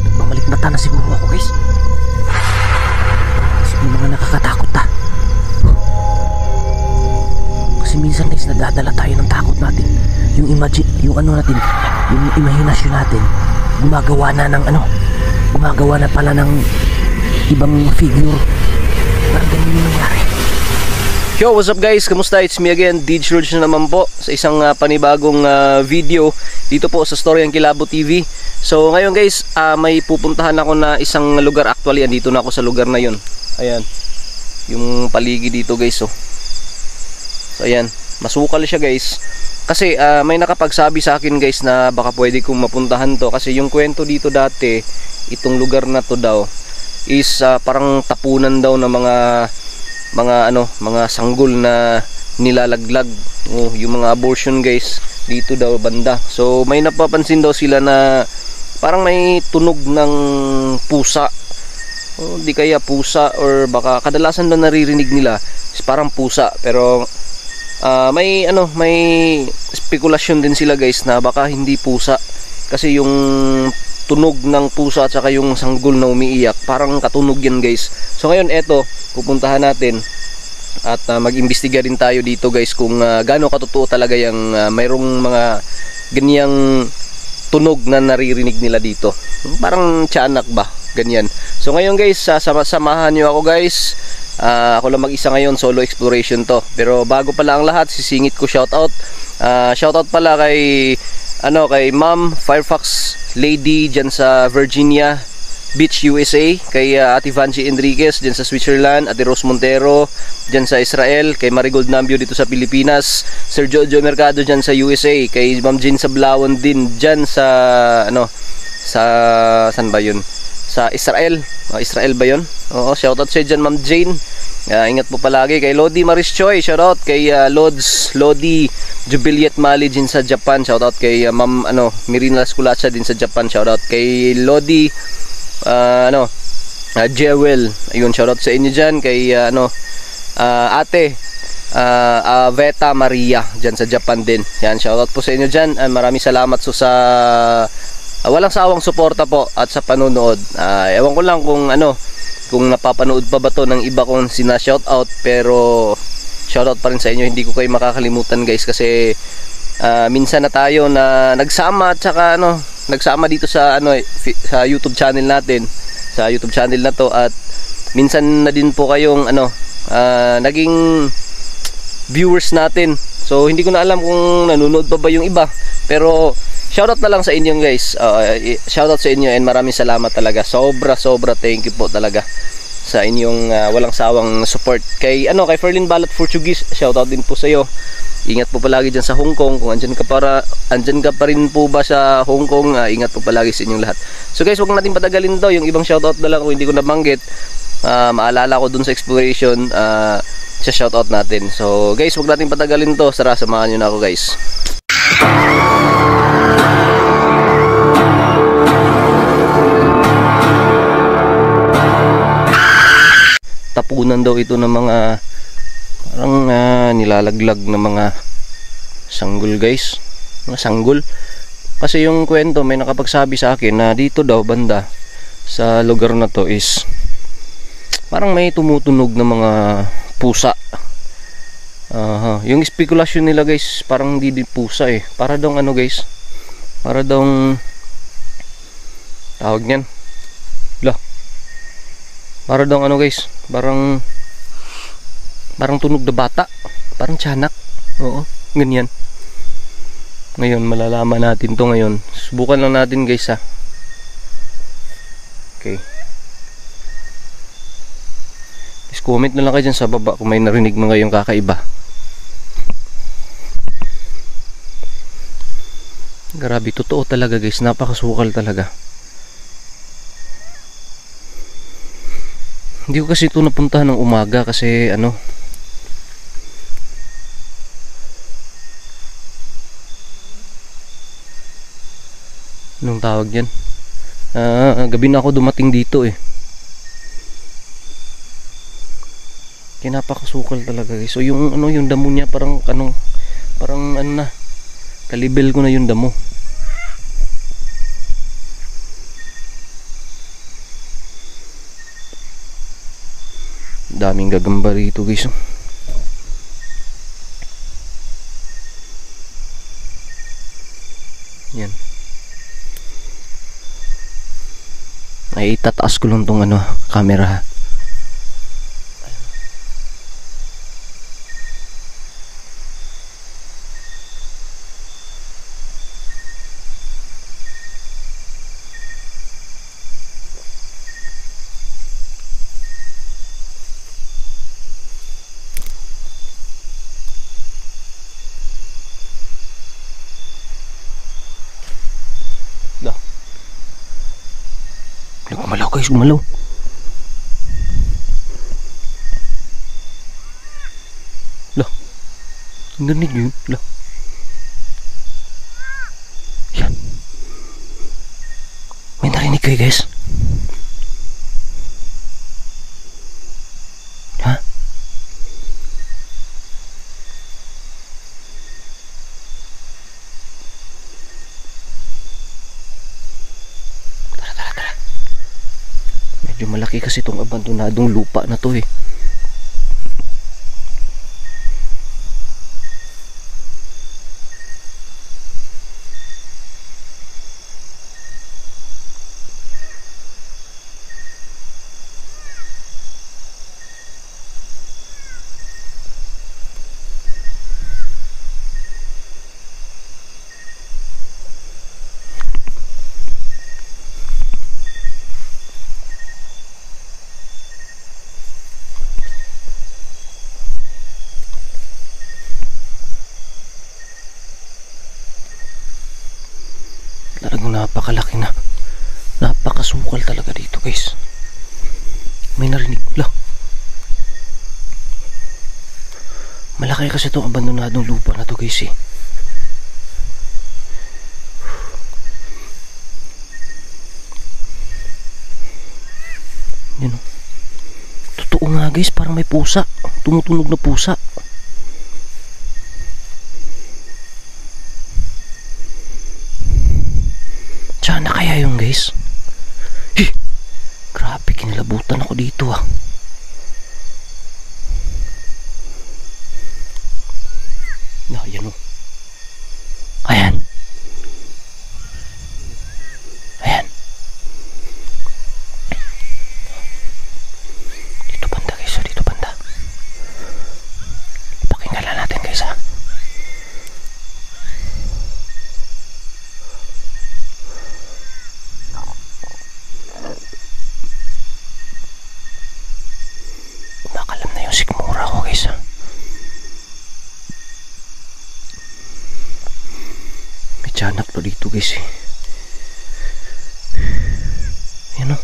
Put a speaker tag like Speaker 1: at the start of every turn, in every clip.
Speaker 1: Nagmamalikmata na siguro ako, guys. Kasi may mga nakakatakot na. Kasi minsan, guys, nadadala tayo ng takot natin. Yung imahinasyon natin, gumagawa na pala ng ibang figure. Parang ganun yung nangyari.
Speaker 2: Yo, what's up guys? Kamusta? It's me again, DJ Rudge na naman po sa isang panibagong video dito po sa Storyang Kilabo TV. So ngayon guys, may pupuntahan ako na isang lugar. Actually, andito na ako sa lugar na yun. Ayan, yung paligid dito guys. So ayan, masukal siya guys. Kasi may nakapagsabi sa akin guys na baka pwede kong mapuntahan to. Kasi yung kwento dito dati, itong lugar na to daw is parang tapunan daw ng mga sanggol na nilalaglag. Yung mga abortion guys dito daw banda. So may napapansin daw sila na parang may tunog ng pusa. Di kaya pusa, or baka kadalasan daw naririnig nila is parang pusa. Pero may spekulasyon din sila guys na baka hindi pusa. Kasi yung tunog ng pusa at saka yung sanggol na umiiyak, parang katunog yan guys. So ngayon eto, pupuntahan natin at mag-imbestiga rin tayo dito guys kung gaano katotoo talaga yung mayroong mga ganyang tunog na naririnig nila dito. Parang tiyanak ba? Ganyan. So ngayon guys, samahan nyo ako guys. Ako lang mag-isa ngayon, solo exploration to. Pero bago pala ang lahat, sisingit ko shoutout. Shoutout pala kay Ma'am Firefox Lady dyan sa Virginia Beach, USA. Kay Ate Vanji Enriquez dyan sa Switzerland. Ate Rose Montero dyan sa Israel. Kay Marigold Nambio dito sa Pilipinas. Sir Jojo Mercado dyan sa USA. Kay Ma'am Jane Sablawan din dyan sa saan ba yun? Sa Israel. Israel ba yun? Oo, shoutout siya dyan Ma'am Jane. Ingat po palagi. Kay Lodi Maris Choi, shoutout. Kay Lodi Jubiliet Mali din sa Japan, shoutout. Kay Ma'am Mirina Lasculacha din sa Japan, shoutout. Kay Lodi Jewel, ayun, shoutout sa inyo dyan. Kay Ate Veta Maria dyan sa Japan din, yan, shoutout po sa inyo dyan. Maraming salamat sa walang sawang suporta po at sa panonood. Ewan ko lang kung napapanood pa ba to ng iba kong sina-shoutout, pero shoutout pa rin sa inyo. Hindi ko kayo makakalimutan guys, kasi minsan na tayo na nagsama at saka nagsama dito sa sa YouTube channel natin, sa YouTube channel na to, at minsan na din po kayong naging viewers natin. So hindi ko na alam kung nanonood pa ba yung iba, pero shoutout na lang sa inyo guys. Shoutout sa inyo and maraming salamat talaga. Sobra thank you po talaga sa inyong walang sawang support. Kay Ferlin Balat Portuguese, shoutout din po sa iyo. Ingat po palagi dyan sa Hong Kong. Kung andyan ka pa rin po ba sa Hong Kong, ingat po palagi sa inyong lahat. So guys, wag natin patagalin to. Yung ibang shoutout na lang kung hindi ko nabanggit. Maalala ko dun sa exploration, sa shoutout natin. So guys, wag natin patagalin to. Tara, samahan nyo na ako guys. Tapunan daw ito ng mga parang nilalaglag na mga sanggol guys, mga sanggol. Kasi yung kwento, may nakapagsabi sa akin na dito daw banda sa lugar na to is parang may tumutunog na mga pusa. Yung spekulasyon nila guys, parang hindi din pusa para daw guys, para daw tawag niyan, para daw guys, parang tunog na bata, parang tiyanak. Oo, ganyan. Ngayon malalaman natin to ngayon. Subukan lang natin guys Okay, please comment na lang kayo dyan sa baba kung may narinig mga yung kakaiba. Grabe, totoo talaga guys, napakasukal talaga. Hindi ko kasi ito napuntahan ng umaga kasi anong tawag yan? Gabi na ako dumating dito eh. Kaya napakasukal talaga guys. So yung ano, yung damo niya parang ano na, kalibel ko na yung damo. Daming gagamba rito guys. Yan. Ay, tataas ko lang tong ano, camera. Gumalaw guys, gumalaw. Lah, narinig yun. Lah, yan. May narinig kayo guys. Ha? Medyo malaki kasi itong abandonadong lupa na to eh. Talagang napakalaki na. Napakasukal talaga dito guys. May narinig. Lah, malaki kasi itong abandonadong lupa na to guys eh. Yan o. Totoo nga guys, parang may pusa. Tumutunog na pusa. Sana kaya yung guys. Grabe, kinilabutan ako dito ah. Yan o. Ayan. Ayan. Dito banda guys, dito banda. Pakinggan lang natin guys ha. Kumakalam na yung sikmura ko guys ha. May tiyanak to dito guys eh. Yan o.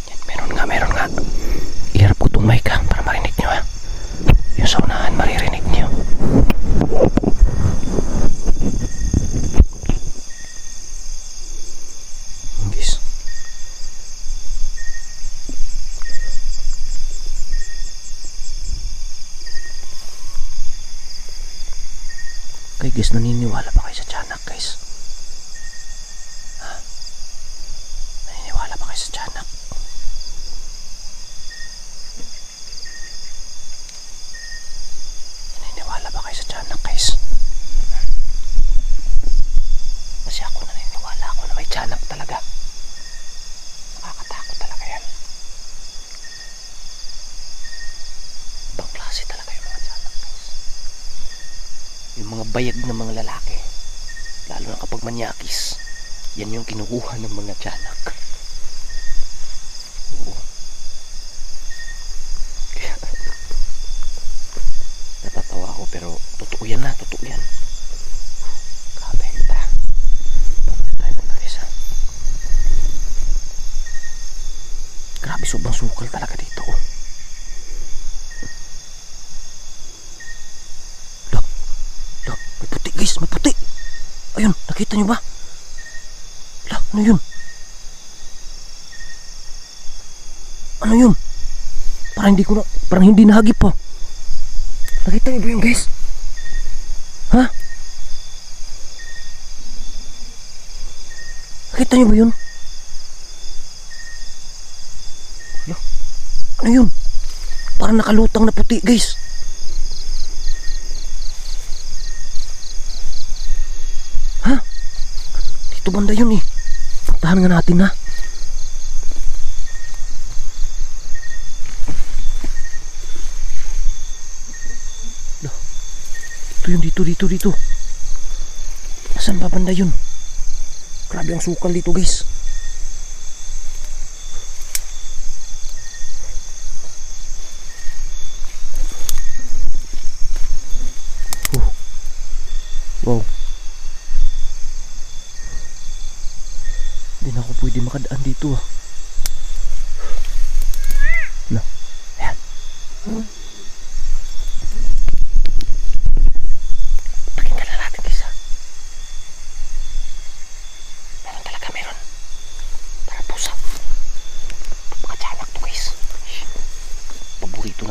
Speaker 2: Yan, meron nga. Iharap ko itong mic ha, para marinig nyo ha. Yung sa unahan maririnig nyo. Guys. Kaya guys, naniniwala ba kayo sa tiyanak guys? Ha? Naniniwala ba kayo sa tiyanak? Naniniwala ba kayo sa tiyanak guys? Kasi ako naniniwala ako na may tiyanak talaga. Nakakatakot talaga yan. Ibang klase talaga yung mga tiyanak guys. Yung mga bayag ng mga lalaki, lalo na kapag manyakis, yan yung kinukuha ng mga tiyanak. Oo. Kaya natatawa ako, pero totoo yan na, totoo yan. Grabe, tara. Tayo muna guys ha. Grabe, sobrang sukal talaga dito oh. May puti guys, may puti. Ayun, nakita nyo ba?
Speaker 1: Ano yun? Ano yun? Parang hindi nahagip pa. Nakita niyo ba yun, guys? Ha? Nakita niyo ba yun? Ano yun? Parang nakalutang na puti, guys. Ha? Dito banda yun eh. Puntahan nga natin, ha? Dito. Nasaan ba banda yun? Grabe ang sukal dito, guys. Wow. Hindi na ako pwede makadaan dito, ah. Ayan.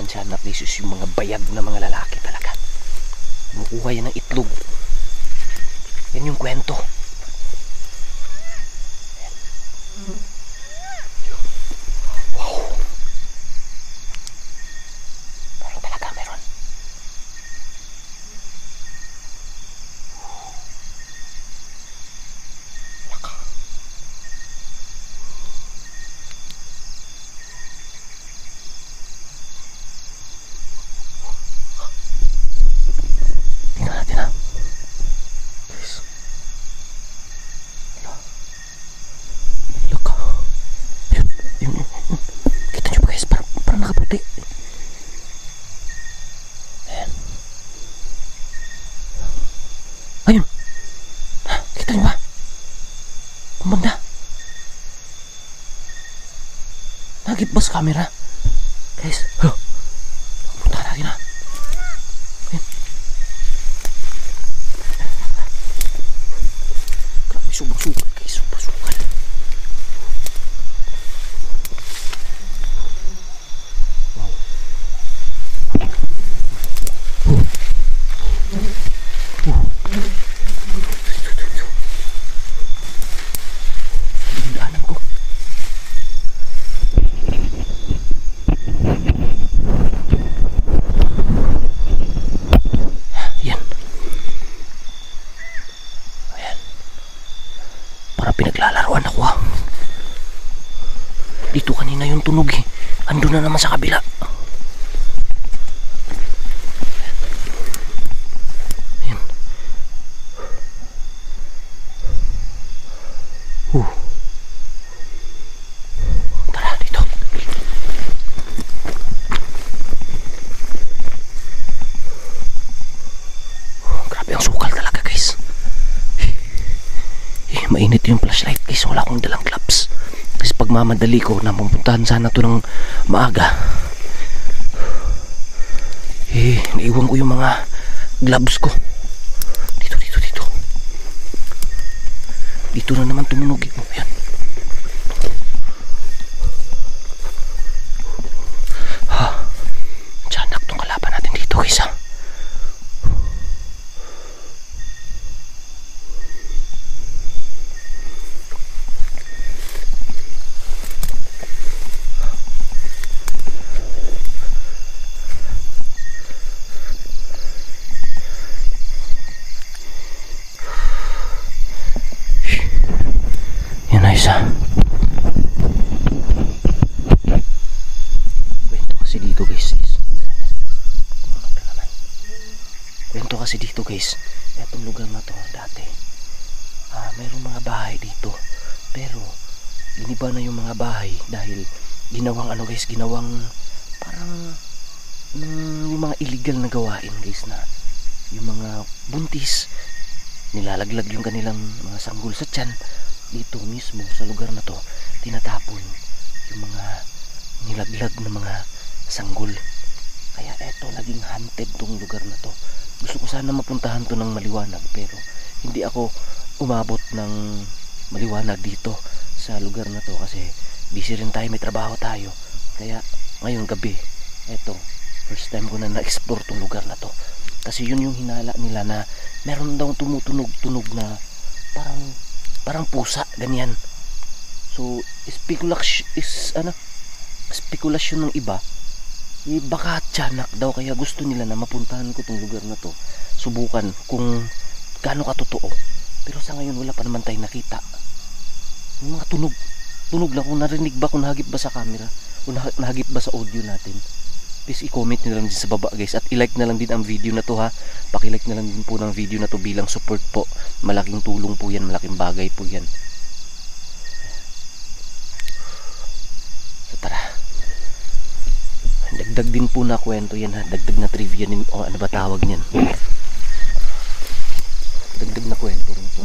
Speaker 1: Tiyanak, this is yung mga bayag na mga lalaki talaga. Kumukuha yan ng itlog. Yan yung kwento. Wow. Parang talaga meron. Laka. Ayun. Kita niyo ba? Kumanda. Nagibas camera. Guys. Punta natin, ha. Ayun. Grabe, sumbang-sugal, guys. Sumbang-sugal. Wow. Dinaanan ko. Ayan. Ayan. Parang pinaglalaruan ako, ha. Dito kanina yung tunog, eh. Ando na naman sa kabila. Tara, dito. Grabe ang sukal talaga, guys. Mainit yung flashlight, guys. Wala akong dalang gloves. Kasi pagmamadali ko na pupuntahan sana to ng maaga, naiwan ko yung mga gloves ko. Dito na naman tumunog, eh. Ayan. Tiyanak tong kalaban natin dito, guys, ha. Yan na isa. Kwento kasi dito, guys. Kwento kasi dito, guys. Itong lugar na to dati, mayroong mga bahay dito, pero iniba na yung mga bahay dahil ginawang guys, ginawang parang yung mga illegal na gawain, guys, na yung mga buntis nilalaglag yung kanilang mga sanggol sa tiyan. Dito mismo sa lugar na to tinatapon yung mga nilaglag na mga sanggol. Kaya eto, naging haunted tong lugar na to. Gusto ko sana mapuntahan to ng maliwanag, pero hindi ako umabot ng maliwanag dito sa lugar na to kasi busy rin tayo, may trabaho tayo. Kaya ngayong gabi, eto, first time ko na na-explore tong lugar na to. Kasi yun yung hinala nila na meron daw tumutunog-tunog na parang pusa, ganyan. So, spekulasyon ng iba, baka tiyanak daw, kaya gusto nila na mapuntahan ko tong lugar na to. Subukan kung gaano katotoo. Pero sa ngayon wala pa naman tayong nakita. Yung mga tunog lang, kung narinig ba, kung nahagip ba sa camera, kung nahagip ba sa audio natin. Please i-comment nyo lang din sa baba guys, at i-like na lang din ang video na to ha. Paki-like na lang din po ng video na to bilang support po. Malaking tulong po yan, malaking bagay po yan. So tara, dagdag din po na kwento yan ha, dagdag na trivia o ano ba tawag niyan, dagdag na kwento rin to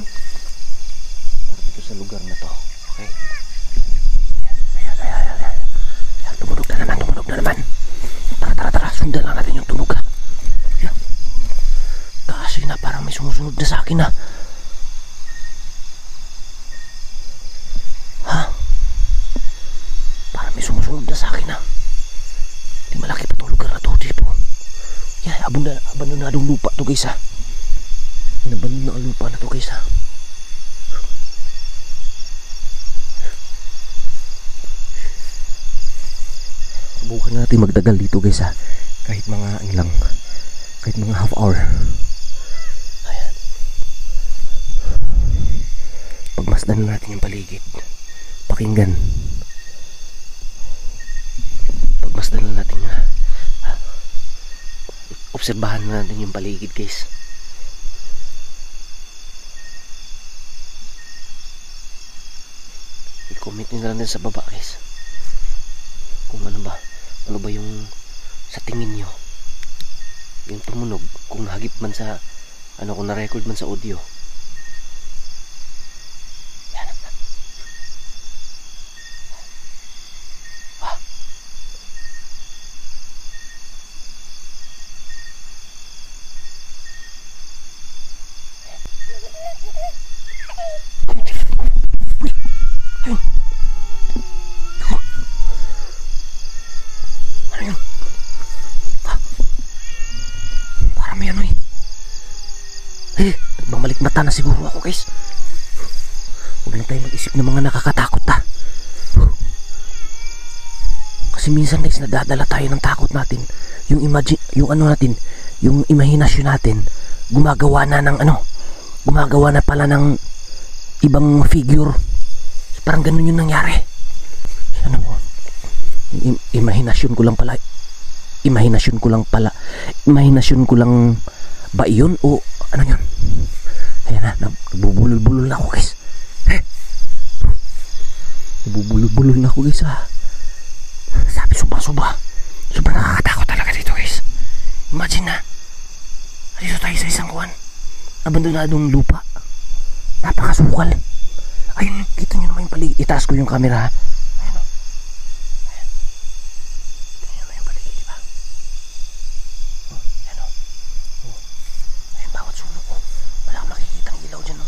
Speaker 1: para dito sa lugar na to. Okay, ayan, tumunog na naman. Tara, sundan lang natin yung tunog ha. Kasi na parang may sumusunod na sa akin ha. Parang may sumusunod na sa akin ha. Di malaki pa itong lugar na to, tipo. Yan, abandonadong lupa to guys ha. Abandonadong lupa na to guys ha. Subukan natin magdagal dito guys ha. Kahit mga kahit mga half hour. Ayan. Pagmasdan natin yung paligid. Pakinggan. Pagmasdan natin obserbahan natin yung paligid guys. I-comment nyo na lang din sa baba guys kung ano ba yung sa tingin nyo yung tumunog, kung nahagip man sa kung na-record man sa audio. Yan. Nagmamalikmata na siguro ako guys. Huwag lang tayo mag-isip ng mga nakakatakot ha. Kasi minsan guys, nadadala tayo ng takot natin. Yung imahinasyon natin gumagawa na pala ng ibang figure. Parang ganun yung nangyari. Ano po? Imahinasyon ko lang ba yun o ano yun? Ayan na, nabubulol-bulol na ako guys. Nabubulol-bulol na ako guys ha. Sabi, sobrang nakakatakot talaga dito guys. Imagine na, dito tayo sa isang abandonadong lupa. Napakasukal. Ayun, kita nyo naman yung paligid. Itaas ko yung camera ha. Ayan o. Ayan. Kita nyo naman yung paligid, diba? Ayan o. Ayan, bawat sulok ko. Wala kang makikitang ilaw dyan o.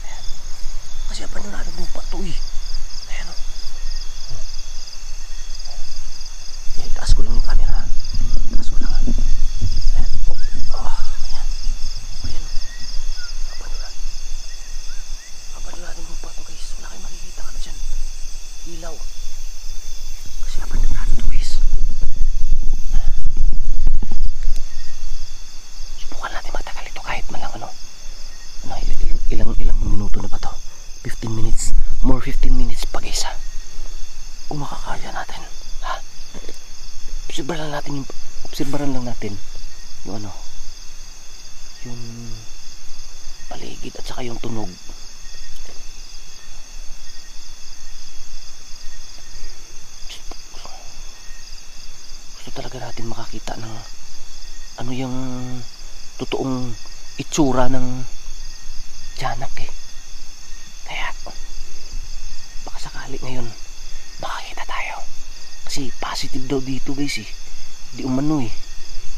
Speaker 1: Ayan. Kasi abandonadong lupa to eh. Ayan o. Ayan, itaas ko lang yung camera ha. Itaas ko lang ha. Ayan. Ayan. Ayan. Abandonadong lupa to guys. Wala kayong makikita ka na dyan. Ilaw. Kasi abandonado to guys. Subukan natin matagal ito kahit malang ilang minuto na ba to? 15 minutes. More 15 minutes pa guys ha. Kung makakaya natin ha. Obserbaran lang natin yung yung paligid at saka yung tunog. Gusto talaga natin makakita ng yung totoong itsura ng tiyanak eh. Kaya baka sakali ngayon makakita tayo. Kasi positive daw dito guys eh. Di umano eh.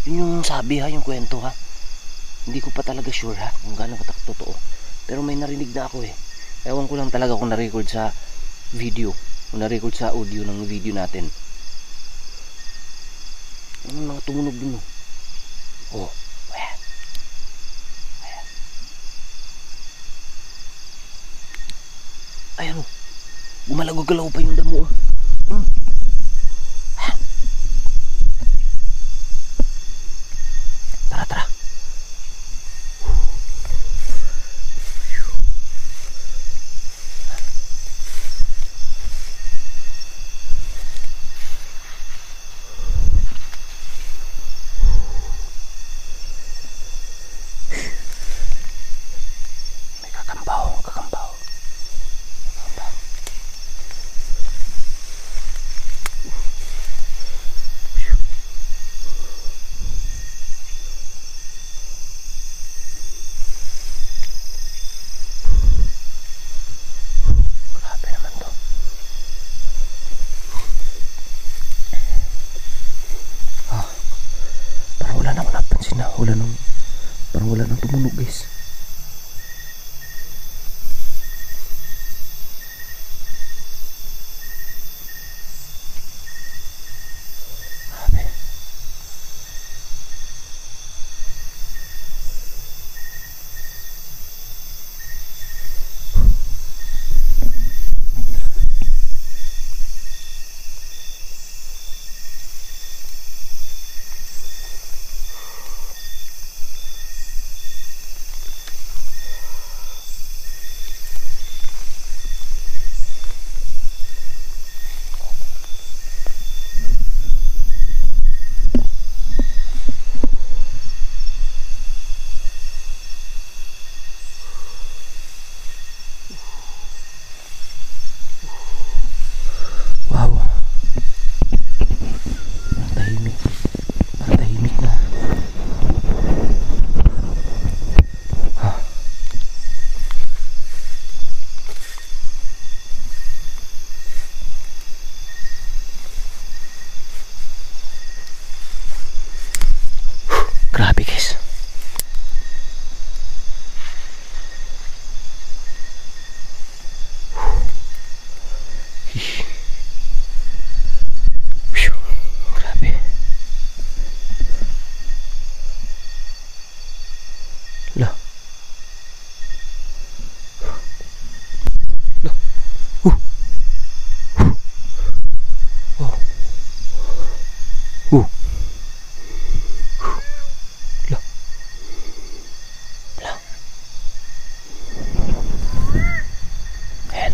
Speaker 1: Yun yung sabi ha, yung kwento ha. Hindi ko pa talaga sure ha kung gaano totoo. Pero may narinig na ako eh. Ewan ko lang talaga kung na-record sa video, kung na-record sa audio ng video natin. Ano mga tumunog dun oh? Oh, ayan. Ayan. Ayan oh. Gumalaw-galaw pa yung damo oh. Tara, tara. May kakambaw, kakambaw. Kakambaw. Grabe naman to. Ah, parang wala nang napansin na. Parang wala nang tumunog guys. Grabe. Wow. Parang tahimik. Parang tahimik na. Ah. Grabe guys. Phew, grabe. La. La. Oh. Oh. La. La. Ayan.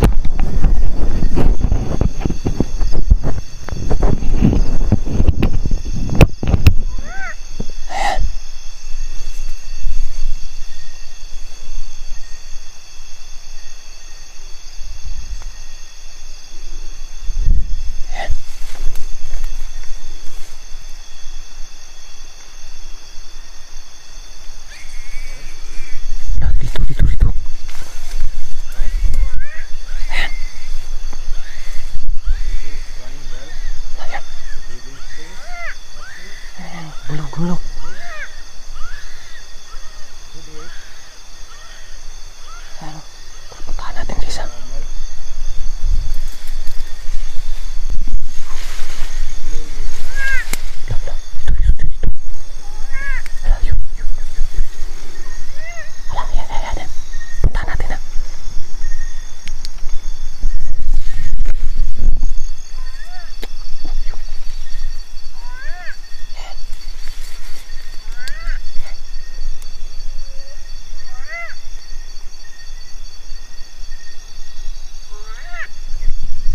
Speaker 1: Ayan. Ayan. La, dito. Ayan. Ayan. Ayan. Gumalaw. Ayan. Puntahan natin guys ha. La. Dito. Ala, yun. Ala, ayan. Puntahan natin ha.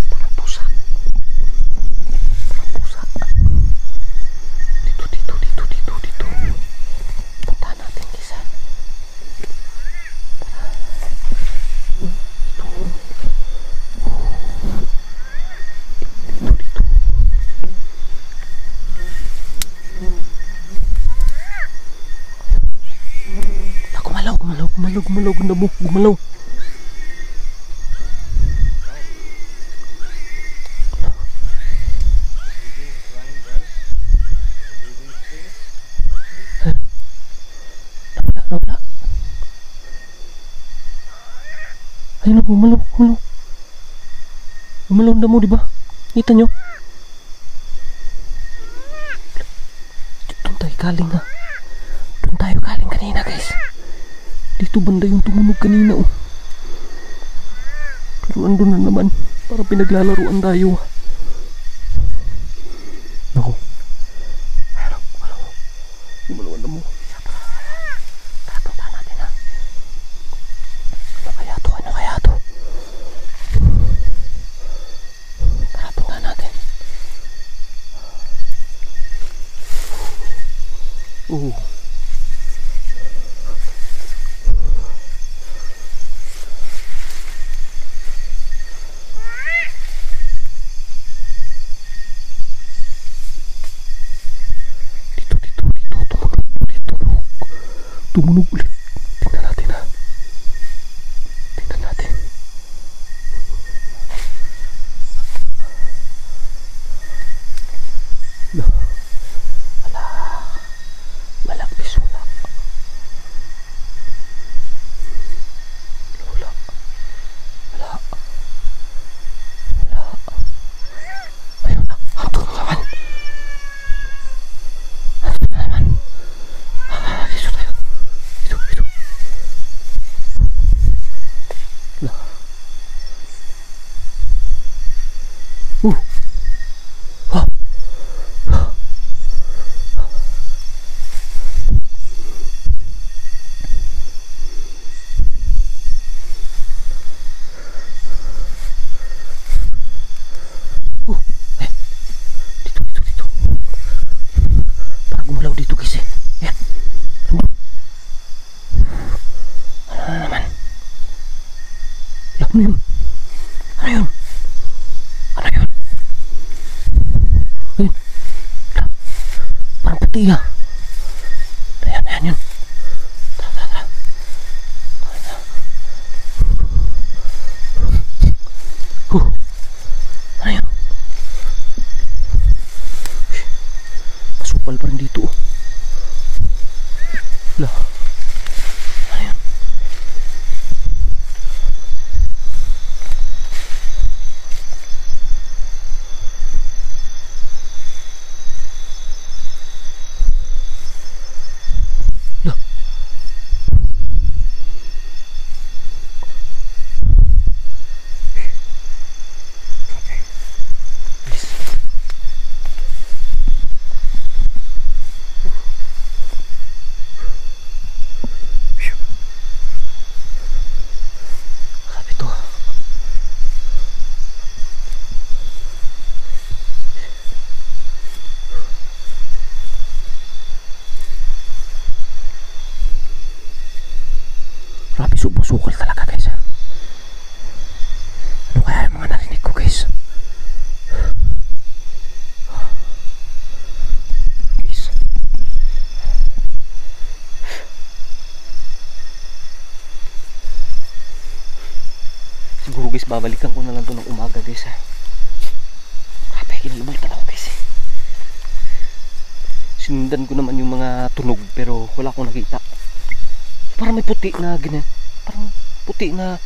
Speaker 1: Parang pusa. Dito. Puntahan natin guys ha. Dito. Ah, gumalaw. Gumalaw. Ayun na, umalaw, umalaw. Umalaw ang damo, di ba? Kita nyo? Doon tayo galing ha. Doon tayo galing kanina guys. Dito banda yung tumunog kanina oh. Pero andun na naman. Parang pinaglalaruan tayo. Naku. Ano? Umalaw ang damo. Tara, punta natin ha. Ano kaya to? Ano kaya to? Tara, punta natin. Tumunog ulit. Tingnan natin ha. Tingnan natin. Wala. Wala. Bisula. Wala. Wala. Wala. Ayun na. Hanto na naman. Hanto na naman. Dito tayo. Ito. Ha. Dito. Parang gumalaw dito guys eh. Ayan. Ano na naman? Ano yun? Ano yun? Ano yun? Ayun. Parang puti ah. Ayan yun. Tara. Ano yun? Masupal pa rin dito oh. Wala. Ano yun? Grabe, sukal talaga guys ha. Ano kaya yung mga narinig ko guys? Siguro guys, babalikan ko na lang to ng umaga guys ha. Grabe, kinalabal talaga guys eh. Sinundan ko naman yung mga tunog pero wala akong nakita. Parang may puti na ganyan. Parang puti na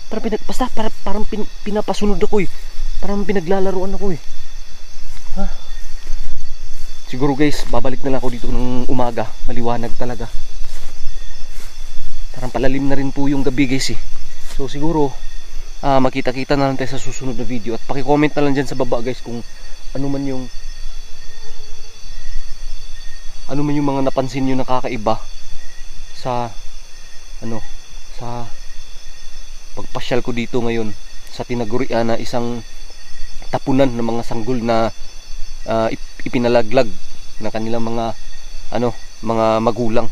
Speaker 1: parang pinapasunod ako eh. Parang pinaglalaruan ako eh. Ha? Siguro guys, babalik na lang ako dito ng umaga. Maliwanag talaga. Parang palalim na rin po yung gabi guys eh. So siguro makita-kita na lang tayo sa susunod na video. At paki-comment na lang dyan sa baba guys kung ano man yung mga napansin nyo nakakaiba sa sa pagpasyal ko dito ngayon sa tinagurian na isang tapunan ng mga sanggol na ipinalaglag na kanilang mga mga magulang.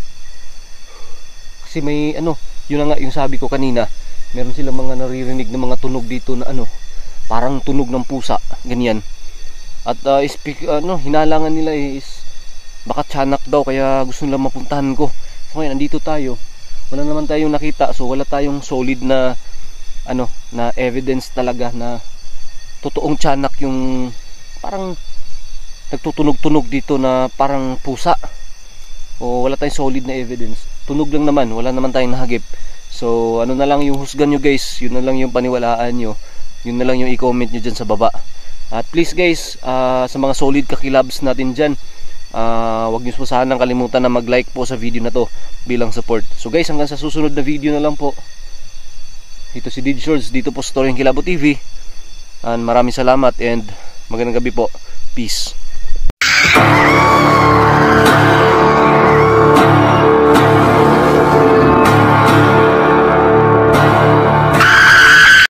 Speaker 1: Kasi may yun na nga yung sabi ko kanina, meron silang mga naririnig na mga tunog dito na parang tunog ng pusa, ganyan. At hinalangan nila is baka tiyanak daw, kaya gusto nila mapuntahan ko. So ngayon nandito tayo, wala naman tayong nakita, so wala tayong solid na na evidence talaga na totoong tiyanak yung parang nagtutunog-tunog dito na parang pusa. O wala tayong solid na evidence. Tunog lang naman, wala naman tayong nahagip
Speaker 2: So ano na lang yung husgan nyo guys, yun na lang yung paniwalaan nyo, yun na lang yung i-comment nyo dyan sa baba. At please guys, sa mga solid kakilabs natin dyan, huwag nyo po sanang kalimutan na mag-like po sa video na to bilang support. So guys, hanggang sa susunod na video na lang po. Ito si DJ Shorts, dito po sa Storyang Kilabot TV. And maraming salamat and magandang gabi po. Peace.